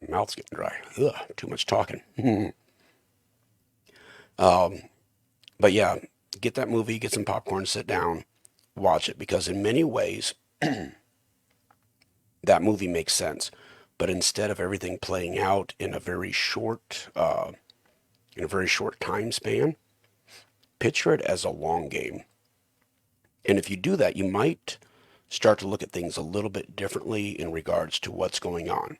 Mouth's getting dry. Ugh, too much talking. But yeah, get that movie, get some popcorn, sit down, watch it, because in many ways, that movie makes sense. But instead of everything playing out in a very short time span, picture it as a long game. And if you do that, you might start to look at things a little bit differently in regards to what's going on.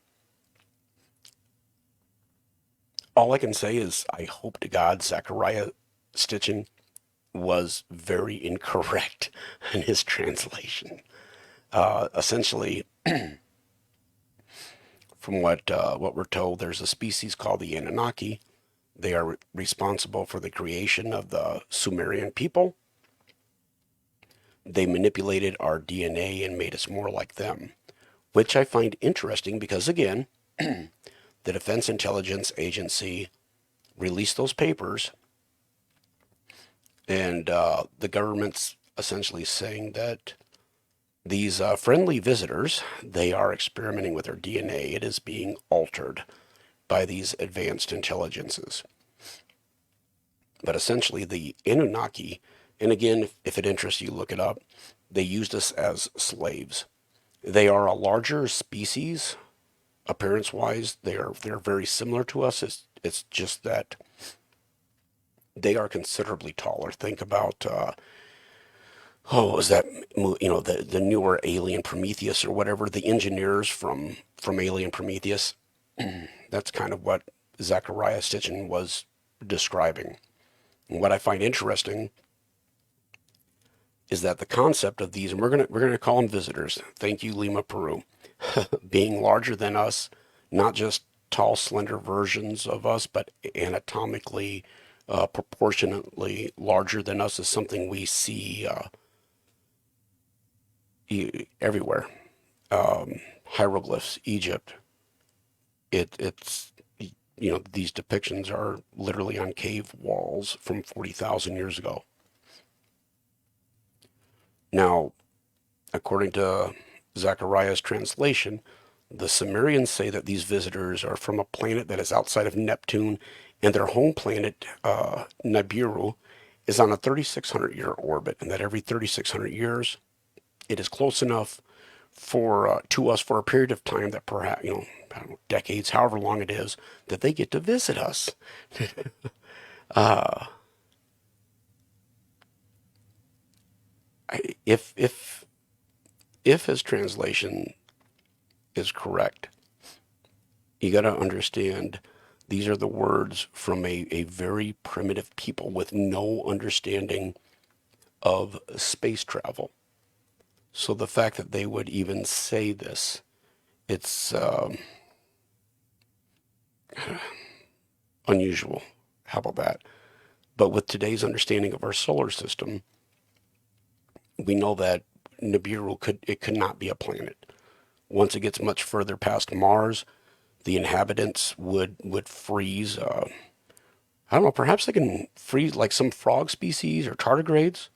All I can say is I hope to God Zachariah Stitchin was very incorrect in his translation. Essentially, from what we're told, there's a species called the Anunnaki. They are responsible for the creation of the Sumerian people. They manipulated our DNA and made us more like them, which I find interesting because, again, the Defense Intelligence Agency released those papers, and the government's essentially saying that these friendly visitors, they are experimenting with their DNA. It is being altered by these advanced intelligences. But essentially, the Anunnaki, and again, if it interests you, look it up, they used us as slaves. They are a larger species, appearance-wise. They're very similar to us. It's just that they are considerably taller. Think about what was that? The newer Alien Prometheus or whatever. The engineers from Alien Prometheus. That's kind of what Zachariah Stitchin was describing. And what I find interesting is that the concept of these, and we're gonna call them visitors. Thank you, Lima, Peru, being larger than us, not just tall, slender versions of us, but anatomically, proportionately larger than us, is something we see everywhere. Hieroglyphs, Egypt. It's these depictions are literally on cave walls from 40,000 years ago. Now, according to Zechariah's translation, the Sumerians say that these visitors are from a planet that is outside of Neptune, and their home planet, Nibiru, is on a 3,600-year orbit, and that every 3,600 years, it is close enough for to us for a period of time that perhaps I don't know, decades, however long it is, that they get to visit us. If his translation is correct, you got to understand these are the words from a very primitive people with no understanding of space travel. So the fact that they would even say this, it's unusual. How about that? But with today's understanding of our solar system, we know that Nibiru could not be a planet. Once it gets much further past Mars, the inhabitants would freeze. I don't know. Perhaps they can freeze like some frog species or tardigrades.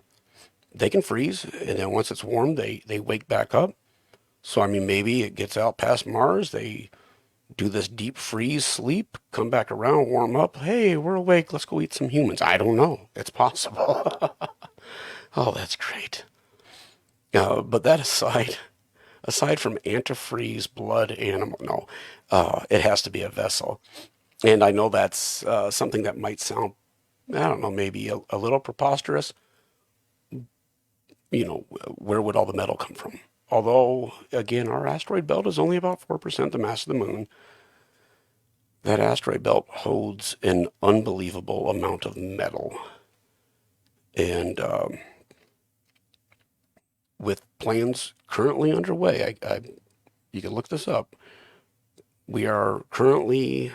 They can freeze, and then once it's warm, they wake back up. So I mean, maybe it gets out past Mars. They do this deep freeze sleep, come back around, warm up. Hey, we're awake. Let's go eat some humans. I don't know. It's possible. Oh, that's great. But that aside from antifreeze, blood, animal, no, it has to be a vessel. And I know that's something that might sound, I don't know, maybe a little preposterous. Where would all the metal come from? Although, again, our asteroid belt is only about 4% the mass of the moon. That asteroid belt holds an unbelievable amount of metal. And with plans currently underway. You can look this up. We are currently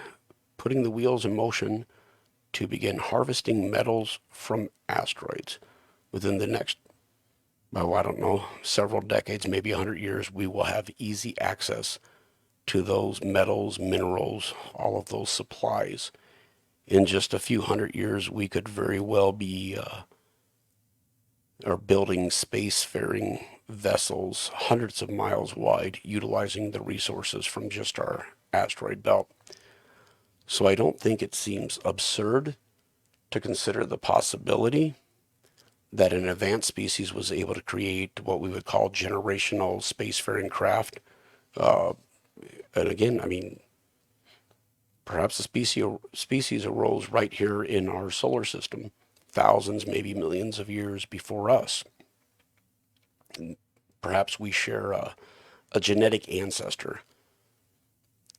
putting the wheels in motion to begin harvesting metals from asteroids. Within the next, oh, I don't know, several decades, maybe 100 years, we will have easy access to those metals, minerals, all of those supplies. In just a few hundred years, we could very well be or building spacefaring vessels hundreds of miles wide, utilizing the resources from just our asteroid belt. So I don't think it seems absurd to consider the possibility that an advanced species was able to create what we would call generational spacefaring craft. Uh, and again, I mean, perhaps the species arose right here in our solar system, thousands, maybe millions of years before us. Perhaps we share a genetic ancestor.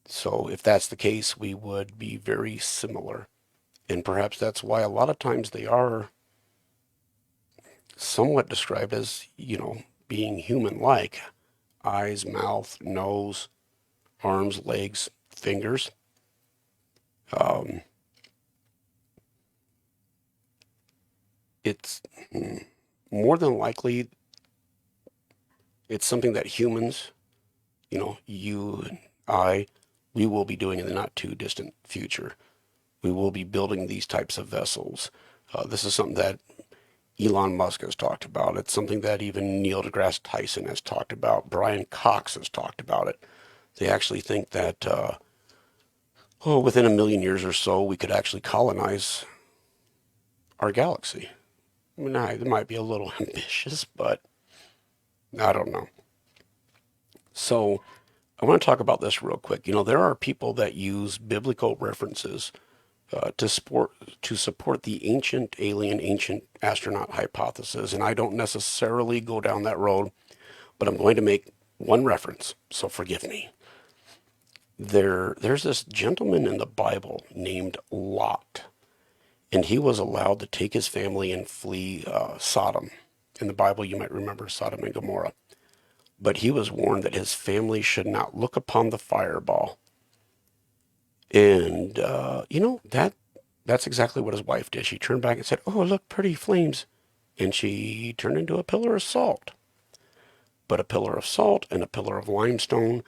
So if that's the case, we would be very similar. And perhaps that's why a lot of times they are somewhat described as, being human-like. Eyes, mouth, nose, arms, legs, fingers. Um, it's more than likely it's something that humans, you and I, we will be doing in the not too distant future. We will be building these types of vessels. This is something that Elon Musk has talked about. It's something that even Neil deGrasse Tyson has talked about. Brian Cox has talked about it. They actually think that, within a million years or so, we could actually colonize our galaxy. I mean, it might be a little ambitious, but I don't know. So I want to talk about this real quick. There are people that use biblical references to support the ancient alien, ancient astronaut hypothesis, and I don't necessarily go down that road, but I'm going to make one reference, so forgive me. There's this gentleman in the Bible named Lot, and he was allowed to take his family and flee Sodom. In the Bible, you might remember Sodom and Gomorrah. But he was warned that his family should not look upon the fireball. And, that's exactly what his wife did. She turned back and said, "Oh, look, pretty flames." And she turned into a pillar of salt. But a pillar of salt and a pillar of limestone,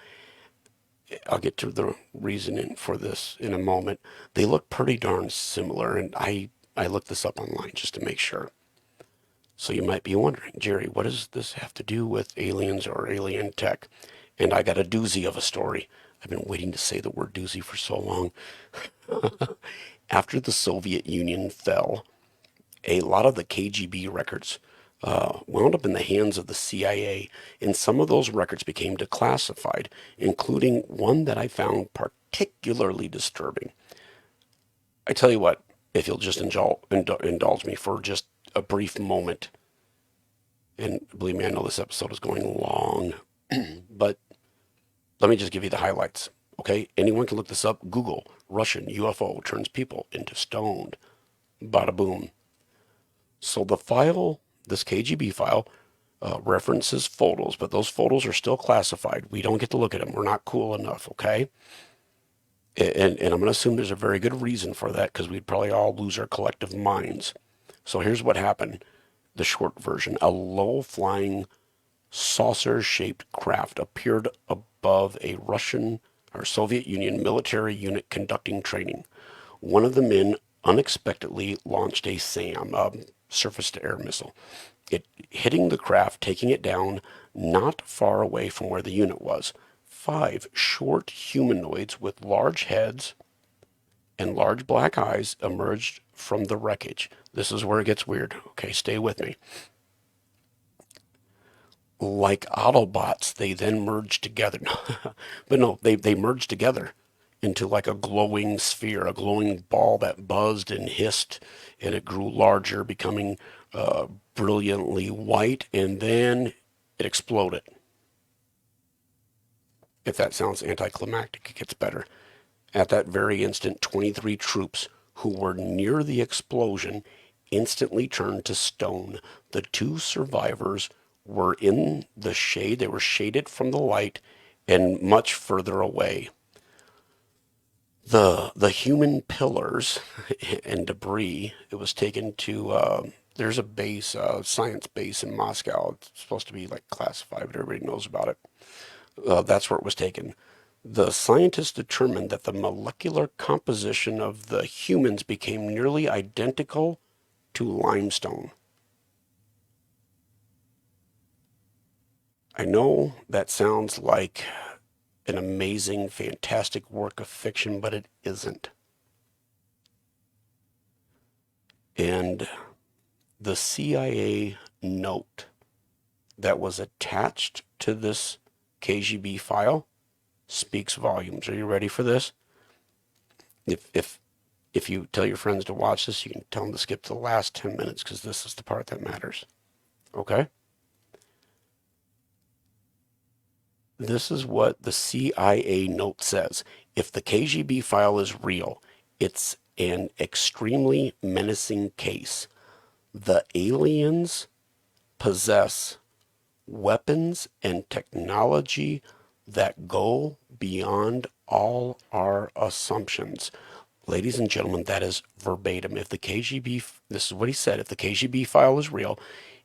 I'll get to the reasoning for this in a moment. They look pretty darn similar. And I looked this up online just to make sure. So you might be wondering, Jerry, what does this have to do with aliens or alien tech? And I got a doozy of a story. I've been waiting to say the word doozy for so long. After the Soviet Union fell, a lot of the KGB records wound up in the hands of the CIA, and some of those records became declassified, including one that I found particularly disturbing. I tell you what, if you'll just indulge me for just a brief moment, and believe me, I know this episode is going long, but let me just give you the highlights. Okay, anyone can look this up. Google Russian UFO turns people into stoned. Bada boom. So the file, this KGB file, references photos, but those photos are still classified. We don't get to look at them. We're not cool enough, okay? And I'm going to assume there's a very good reason for that because we'd probably all lose our collective minds. So here's what happened. The short version. A low-flying saucer-shaped craft appeared above a Russian or Soviet Union military unit conducting training. One of the men unexpectedly launched a SAM, surface-to-air missile. It hitting the craft, taking it down not far away from where the unit was. 5 short humanoids with large heads and large black eyes emerged from the wreckage. This is where it gets weird. Okay, stay with me. Like Autobots, they then merged together. But no, they merged together into like a glowing sphere, a glowing ball that buzzed and hissed, and it grew larger, becoming brilliantly white, and then it exploded. If that sounds anticlimactic, it gets better. At that very instant, 23 troops who were near the explosion instantly turned to stone. The 2 survivors were in the shade. They were shaded from the light and much further away. The human pillars and debris, it was taken to, there's a base, science base in Moscow. It's supposed to be like classified, but everybody knows about it. That's where it was taken. The scientists determined that the molecular composition of the humans became nearly identical to limestone. I know that sounds like an amazing, fantastic work of fiction, but it isn't. And the CIA note that was attached to this KGB file speaks volumes. Are you ready for this? If you tell your friends to watch this, you can tell them to skip to the last 10 minutes because this is the part that matters. Okay? This is what the CIA note says. If the KGB file is real, it's an extremely menacing case. The aliens possess weapons and technology that go beyond all our assumptions. Ladies and gentlemen, that is verbatim. If the KGB, this is what he said, if the KGB file is real,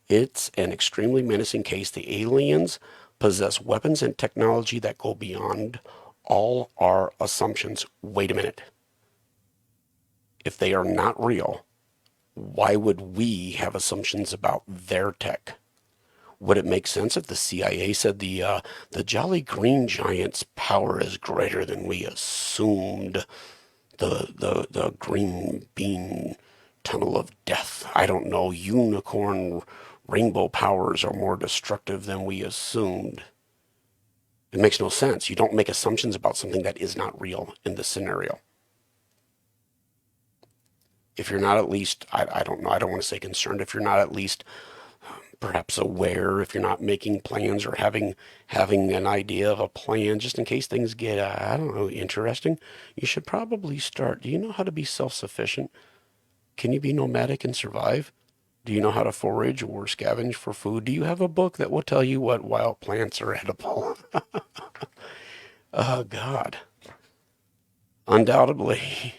it's an extremely menacing case. The aliens possess weapons and technology that go beyond all our assumptions. Wait a minute. If they are not real, why would we have assumptions about their tech? Would it make sense if the CIA said the Jolly Green Giant's power is greater than we assumed? The green bean tunnel of death. I don't know. Unicorn rainbow powers are more destructive than we assumed. It makes no sense. You don't make assumptions about something that is not real in this scenario. If you're not at least, I don't know, I don't want to say concerned, if you're not at least perhaps aware, if you're not making plans or having an idea of a plan just in case things get, I don't know, interesting, you should probably start. Do you know how to be self-sufficient? Can you be nomadic and survive? Do you know how to forage or scavenge for food? Do you have a book that will tell you what wild plants are edible? Oh, God. Undoubtedly,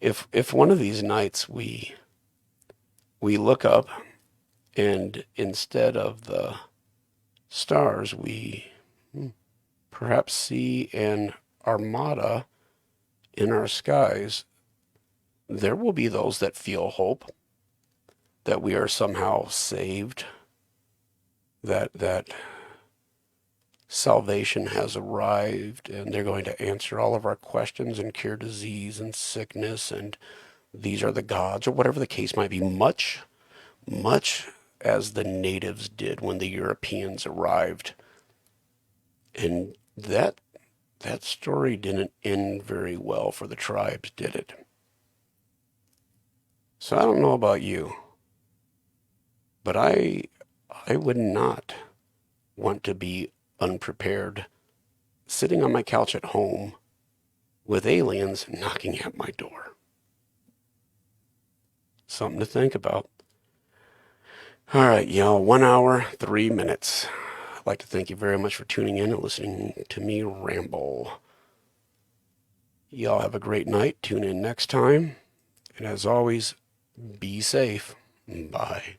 if one of these nights we look up and instead of the stars, we perhaps see an armada in our skies, there will be those that feel hope that we are somehow saved, that salvation has arrived and they're going to answer all of our questions and cure disease and sickness, and these are the gods, or whatever the case might be, much as the natives did when the Europeans arrived. And that story didn't end very well for the tribes, did it? So I don't know about you, but I would not want to be unprepared sitting on my couch at home with aliens knocking at my door. Something to think about. All right, y'all, 1 hour, 3 minutes. I'd like to thank you very much for tuning in and listening to me ramble. Y'all have a great night. Tune in next time. And as always, be safe. Bye.